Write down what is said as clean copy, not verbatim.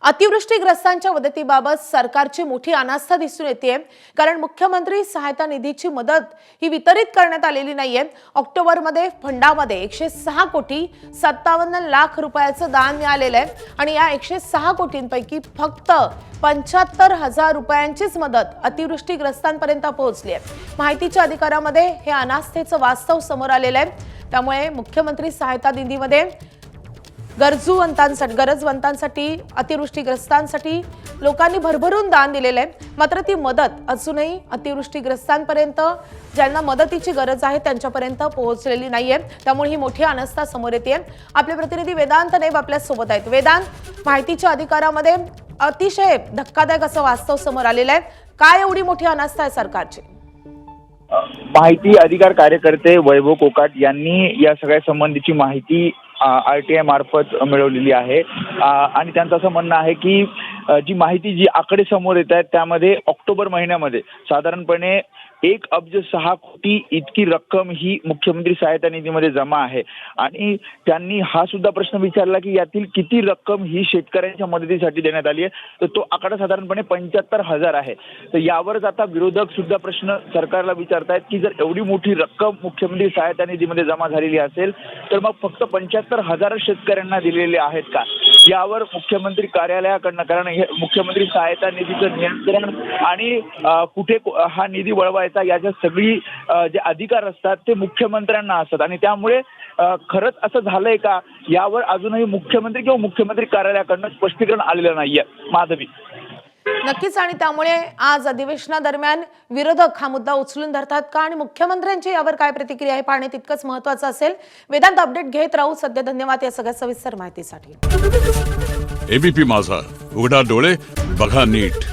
अतिवृष्टीग्रस्तांच्या मदतीबाबत सरकारची मोठी अनास्था दिसून येते, कारण मुख्यमंत्री सहायता निधीची मदत ही वितरित करण्यात आलेली नाहीये। ऑक्टोबरमध्ये फंडामध्ये 106 कोटी 57 लाख रुपयाचं दान मिळालेलं आहे आणि या 106 कोटींपैकी फक्त 75,000 रुपयांचीच मदत अतिवृष्टीग्रस्तांपर्यंत पोहोचली आहे। माहितीच्या अधिकारामध्ये हे अनास्थेचं वास्तव समोर आलेलं आहे। त्यामुळे मुख्यमंत्री सहायता निधीमध्ये गरजवंतांसाठी अतिवृष्टीग्रस्तांसाठी लोकांनी भरभरून दान दिलेलं आहे, मात्र ती मदत अजूनही अतिवृष्टीग्रस्तांपर्यंत ज्यांना मदतीची गरज आहे त्यांच्यापर्यंत पोहोचलेली नाहीये। त्यामुळे ही मोठी अनास्था समोर येते। आपले प्रतिनिधी वेदांत नेब आपल्या सोबत आहेत। वेदांत, माहितीच्या अधिकारामध्ये अतिशय धक्कादायक असं वास्तव समोर आलेलं आहे, काय एवढी मोठी अनास्था आहे सरकारची? माहिती अधिकार कार्यकर्ते वैभव कोकाट यांनी या सगळ्या संबंधीची माहिती RTI मार्फत मिळवलेली आहे आणि त्यांचं असं म्हणणं आहे की जी माहिती जी आकडे समोर येत आहेत त्यामध्ये ऑक्टोबर महिन्यामध्ये साधारणपणे 1,06 कोटी इतकी रक्कम ही मुख्यमंत्री सहायता निधीमध्ये जमा आहे आणि त्यांनी हा सुद्धा प्रश्न विचारला की यातील किती रक्कम ही शेतकऱ्यांच्या मदतीसाठी देण्यात आली आहे, तर तो आकडा साधारणपणे 75,000 आहे। तर यावरच आता विरोधक सुद्धा प्रश्न सरकारला विचारतायत की जर एवढी मोठी रक्कम मुख्यमंत्री सहायता निधीमध्ये जमा झालेली असेल तर मग फक्त 75,000 शेतकऱ्यांना दिलेले आहेत का? यावर मुख्यमंत्री कार्यालयाकडनं, कारण हे मुख्यमंत्री सहायता निधीचं नियंत्रण आणि कुठे हा निधी वळवायचा याच्या सगळी जे अधिकार असतात ते मुख्यमंत्र्यांना असतात आणि त्यामुळे खरंच असं झालंय का यावर अजूनही मुख्यमंत्री किंवा मुख्यमंत्री कार्यालयाकडनं स्पष्टीकरण आलेलं नाहीये। माधवी, नक्कीच, आणि त्यामुळे आज अधिवेशनादरम्यान विरोधक हा मुद्दा उचलून धरतात का आणि मुख्यमंत्र्यांची यावर काय प्रतिक्रिया आहे पाहणे तितकंच महत्त्वाचं असेल। वेदांत, अपडेट घेत राहू सध्या। धन्यवाद या सगळ्या सविस्तर माहितीसाठी। एबीपी माझा, उघडा डोळे बघा नीट।